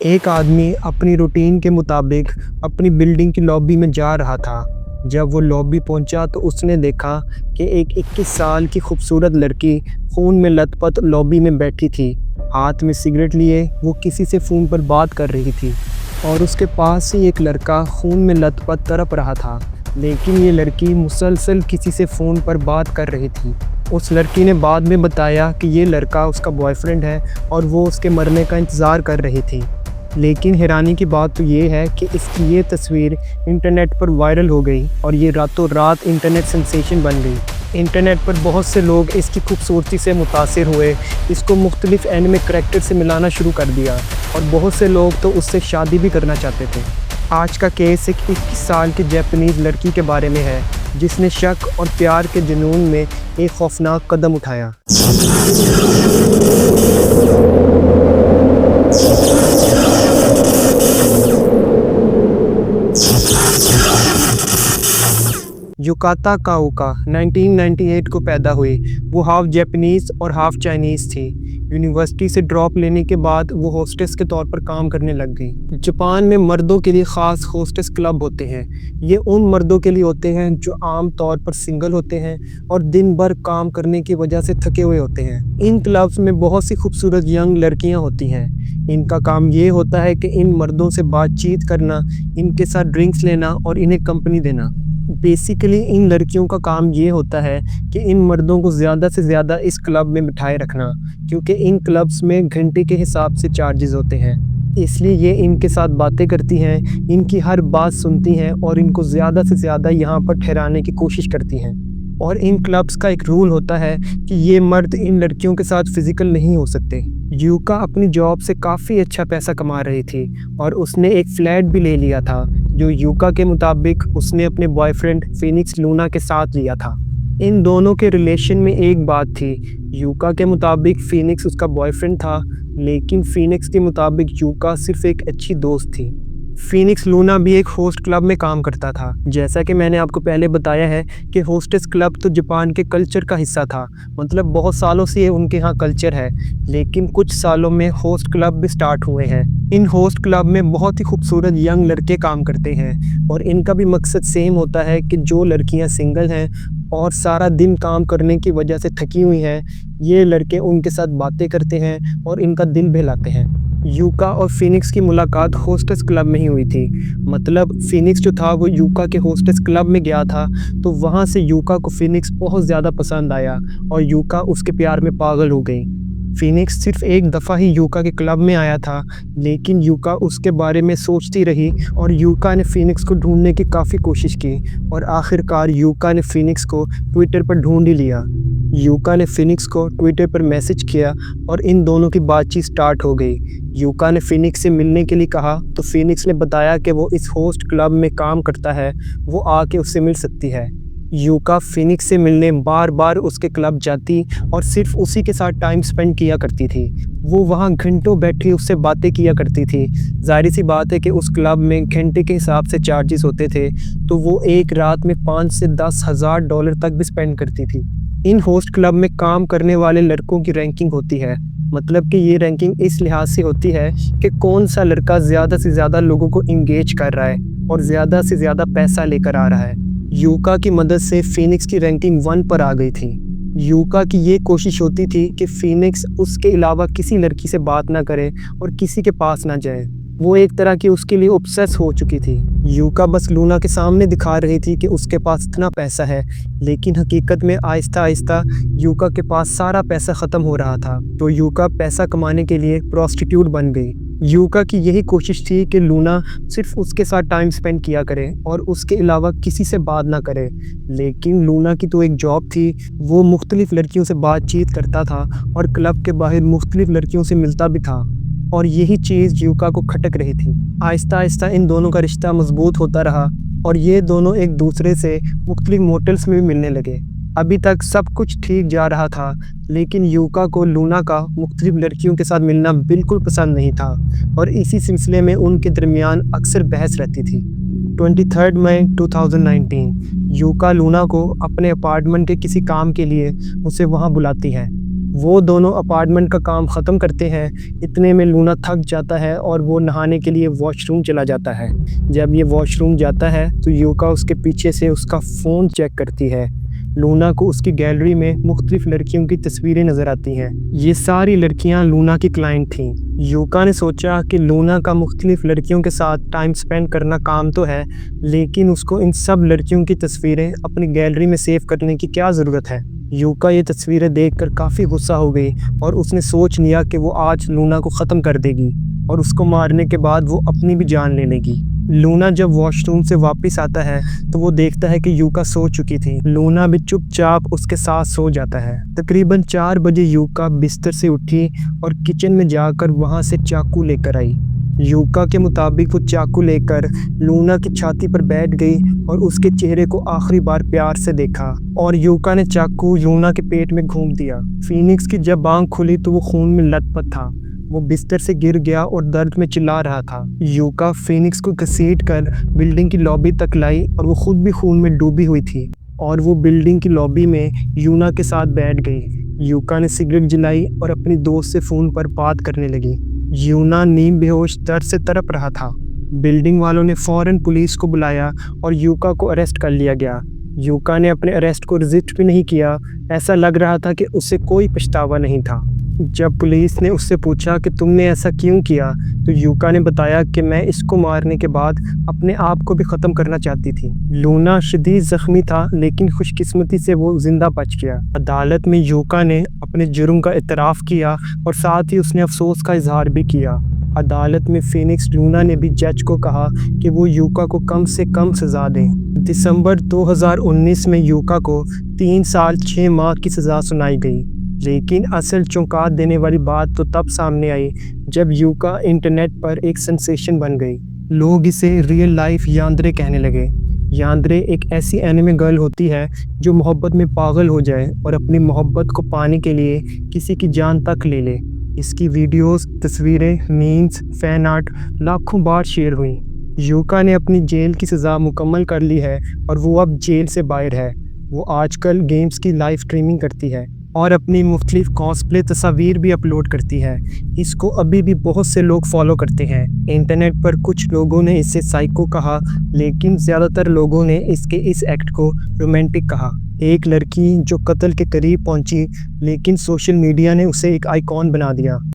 एक आदमी अपनी रूटीन के मुताबिक अपनी बिल्डिंग की लॉबी में जा रहा था। जब वो लॉबी पहुंचा तो उसने देखा कि एक 21 साल की खूबसूरत लड़की फ़ोन में लथपथ लॉबी में बैठी थी। हाथ में सिगरेट लिए वो किसी से फ़ोन पर बात कर रही थी और उसके पास ही एक लड़का फ़ोन में लथपथ तड़प रहा था। लेकिन ये लड़की मुसलसल किसी से फ़ोन पर बात कर रही थी। उस लड़की ने बाद में बताया कि ये लड़का उसका बॉयफ्रेंड है और वो उसके मरने का इंतज़ार कर रही थी। लेकिन हैरानी की बात तो ये है कि इसकी ये तस्वीर इंटरनेट पर वायरल हो गई और ये रातों रात इंटरनेट सेंसेशन बन गई। इंटरनेट पर बहुत से लोग इसकी खूबसूरती से मुतासिर हुए, इसको मुख्तलिफ एनिमे करैक्टर से मिलाना शुरू कर दिया और बहुत से लोग तो उससे शादी भी करना चाहते थे। आज का केस एक 21 साल की जापानीज़ लड़की के बारे में है जिसने शक और प्यार के जुनून में एक खौफनाक कदम उठाया। युकाता काओका 1998 को पैदा हुई। वो हाफ जापानीज़ और हाफ चाइनीज़ थी। यूनिवर्सिटी से ड्रॉप लेने के बाद वो होस्टेस के तौर पर काम करने लग गई। जापान में मर्दों के लिए ख़ास होस्टेस क्लब होते हैं। ये उन मर्दों के लिए होते हैं जो आम तौर पर सिंगल होते हैं और दिन भर काम करने की वजह से थके हुए होते हैं। इन क्लब्स में बहुत सी खूबसूरत यंग लड़कियां होती हैं। इनका काम ये होता है कि इन मर्दों से बातचीत करना, इनके साथ ड्रिंक्स लेना और इन्हें कंपनी देना। बेसिकली इन लड़कियों का काम ये होता है कि इन मर्दों को ज़्यादा से ज़्यादा इस क्लब में बिठाए रखना, क्योंकि इन क्लब्स में घंटे के हिसाब से चार्जेस होते हैं। इसलिए ये इनके साथ बातें करती हैं, इनकी हर बात सुनती हैं और इनको ज़्यादा से ज़्यादा यहाँ पर ठहराने की कोशिश करती हैं। और इन क्लब्स का एक रूल होता है कि ये मर्द इन लड़कियों के साथ फिज़िकल नहीं हो सकते। यूका अपनी जॉब से काफ़ी अच्छा पैसा कमा रही थी और उसने एक फ्लैट भी ले लिया था जो यूका के मुताबिक उसने अपने बॉयफ्रेंड फिनिक्स लूना के साथ लिया था। इन दोनों के रिलेशन में एक बात थी, यूका के मुताबिक फिनिक्स उसका बॉयफ्रेंड था, लेकिन फिनिक्स के मुताबिक यूका सिर्फ एक अच्छी दोस्त थी। फिनिक्स लूना भी एक होस्ट क्लब में काम करता था। जैसा कि मैंने आपको पहले बताया है कि होस्टेस क्लब तो जापान के कल्चर का हिस्सा था, मतलब बहुत सालों से ये उनके यहाँ कल्चर है। लेकिन कुछ सालों में होस्ट क्लब भी स्टार्ट हुए हैं। इन होस्ट क्लब में बहुत ही खूबसूरत यंग लड़के काम करते हैं और इनका भी मकसद सेम होता है कि जो लड़कियाँ सिंगल हैं और सारा दिन काम करने की वजह से थकी हुई हैं, ये लड़के उनके साथ बातें करते हैं और इनका दिल बहलाते हैं। यूका और फिनिक्स की मुलाकात होस्टेस क्लब में ही हुई थी। मतलब फिनिक्स जो था वो यूका के होस्टेस क्लब में गया था, तो वहाँ से यूका को फिनिक्स बहुत ज़्यादा पसंद आया और यूका उसके प्यार में पागल हो गई। फिनिक्स सिर्फ एक दफ़ा ही यूका के क्लब में आया था, लेकिन यूका उसके बारे में सोचती रही और यूका ने फिनिक्स को ढूंढने की काफ़ी कोशिश की और आखिरकार यूका ने फिनिक्स को ट्विटर पर ढूंढ ही लिया। यूका ने फिनिक्स को ट्विटर पर मैसेज किया और इन दोनों की बातचीत स्टार्ट हो गई। यूका ने फिनिक्स से मिलने के लिए कहा तो फिनिक्स ने बताया कि वो इस होस्ट क्लब में काम करता है, वो आके उससे मिल सकती है। यूका फिनिक्स से मिलने बार बार उसके क्लब जाती और सिर्फ उसी के साथ टाइम स्पेंड किया करती थी। वो वहाँ घंटों बैठी उससे बातें किया करती थी। जाहिर सी बात है कि उस क्लब में घंटे के हिसाब से चार्जेस होते थे, तो वो एक रात में 5 से 10 हज़ार डॉलर तक भी स्पेंड करती थी। इन होस्ट क्लब में काम करने वाले लड़कों की रैंकिंग होती है, मतलब कि ये रैंकिंग इस लिहाज से होती है कि कौन सा लड़का ज़्यादा से ज़्यादा लोगों को इंगेज कर रहा है और ज़्यादा से ज़्यादा पैसा लेकर आ रहा है। यूका की मदद से फिनिक्स की रैंकिंग 1 पर आ गई थी। यूका की ये कोशिश होती थी कि फिनिक्स उसके अलावा किसी लड़की से बात ना करे और किसी के पास ना जाए। वो एक तरह की उसके लिए ऑब्सेस हो चुकी थी। यूका बस लूना के सामने दिखा रही थी कि उसके पास इतना पैसा है, लेकिन हकीकत में आहिस्ता आहिस्ता यूका के पास सारा पैसा ख़त्म हो रहा था। तो यूका पैसा कमाने के लिए प्रोस्टिट्यूट बन गई। यूका की यही कोशिश थी कि लूना सिर्फ उसके साथ टाइम स्पेंड किया करे और उसके अलावा किसी से बात ना करे। लेकिन लूना की तो एक जॉब थी, वो मुख्तलिफ लड़कियों से बातचीत करता था और क्लब के बाहर मुख्तलिफ लड़कियों से मिलता भी था और यही चीज़ यूका को खटक रही थी। आहिस्ता आहिस्ता इन दोनों का रिश्ता मजबूत होता रहा और ये दोनों एक दूसरे से मुख्तलिफ मोटल्स में भी मिलने लगे। अभी तक सब कुछ ठीक जा रहा था, लेकिन यूका को लूना का मुख्तलिफ लड़कियों के साथ मिलना बिल्कुल पसंद नहीं था और इसी सिलसिले में उनके दरमियान अक्सर बहस रहती थी। 23 मई 2019 यूका लूना को अपने अपार्टमेंट के किसी काम के लिए उसे वहां बुलाती है। वो दोनों अपार्टमेंट का काम ख़त्म करते हैं। इतने में लूना थक जाता है और वो नहाने के लिए वॉशरूम चला जाता है। जब ये वॉशरूम जाता है तो यूका उसके पीछे से उसका फ़ोन चेक करती है। लूना को उसकी गैलरी में मुख्तलिफ लड़कियों की तस्वीरें नज़र आती हैं। ये सारी लड़कियां लूना की क्लाइंट थीं। यूका ने सोचा कि लूना का मुख्तलिफ लड़कियों के साथ टाइम स्पेंड करना काम तो है, लेकिन उसको इन सब लड़कियों की तस्वीरें अपनी गैलरी में सेव करने की क्या ज़रूरत है। यूका ये तस्वीरें देखकर काफ़ी गुस्सा हो गई और उसने सोच लिया कि वो आज लूना को ख़त्म कर देगी और उसको मारने के बाद वो अपनी भी जान ले लेगी। लूना जब वॉशरूम से वापस आता है तो वो देखता है कि यूका सो चुकी थी। लूना भी चुपचाप उसके साथ सो जाता है। तकरीबन 4 बजे यूका बिस्तर से उठी और किचन में जाकर वहाँ से चाकू लेकर आई। यूका के मुताबिक वो चाकू लेकर लूना की छाती पर बैठ गई और उसके चेहरे को आखिरी बार प्यार से देखा और यूका ने चाकू लूना के पेट में घूम दिया। फीनिक्स की जब आंख खुली तो वो खून में लथपथ था। वो बिस्तर से गिर गया और दर्द में चिल्ला रहा था। यूका फीनिक्स को घसीट कर बिल्डिंग की लॉबी तक लाई और वो खुद भी खून में डूबी हुई थी और वो बिल्डिंग की लॉबी में यूना के साथ बैठ गई। यूका ने सिगरेट जलाई और अपनी दोस्त से फ़ोन पर बात करने लगी। यूना नीम बेहोश दर्द से तड़प रहा था। बिल्डिंग वालों ने फ़ौरन पुलिस को बुलाया और यूका को अरेस्ट कर लिया गया। यूका ने अपने अरेस्ट को रिजिस्ट भी नहीं किया। ऐसा लग रहा था कि उसे कोई पछतावा नहीं था। जब पुलिस ने उससे पूछा कि तुमने ऐसा क्यों किया, तो यूका ने बताया कि मैं इसको मारने के बाद अपने आप को भी ख़त्म करना चाहती थी। लूना शदीद ज़ख्मी था, लेकिन खुशकिस्मती से वो ज़िंदा बच गया। अदालत में यूका ने अपने जुर्म का इतराफ़ किया और साथ ही उसने अफसोस का इजहार भी किया। अदालत में फीनिक्स लूना ने भी जज को कहा कि वो यूका को कम से कम सज़ा दें। दिसंबर 2019 में यूका को 3 साल 6 माह की सज़ा सुनाई गई। लेकिन असल चौंका देने वाली बात तो तब सामने आई जब यूका इंटरनेट पर एक सेंसेशन बन गई। लोग इसे रियल लाइफ यान्द्रे कहने लगे। यान्द्रे एक ऐसी एनिमे गर्ल होती है जो मोहब्बत में पागल हो जाए और अपनी मोहब्बत को पाने के लिए किसी की जान तक ले ले। इसकी वीडियोस, तस्वीरें, मीम्स, फैन आर्ट लाखों बार शेयर हुई। यूका ने अपनी जेल की सज़ा मुकम्मल कर ली है और वो अब जेल से बाहर है। वो आजकल गेम्स की लाइव स्ट्रीमिंग करती है और अपनी मुख्तलिफ कॉस्प्ले तस्वीर भी अपलोड करती है। इसको अभी भी बहुत से लोग फॉलो करते हैं। इंटरनेट पर कुछ लोगों ने इसे साइको कहा, लेकिन ज़्यादातर लोगों ने इसके इस एक्ट को रोमांटिक कहा। एक लड़की जो कत्ल के करीब पहुंची, लेकिन सोशल मीडिया ने उसे एक आइकॉन बना दिया।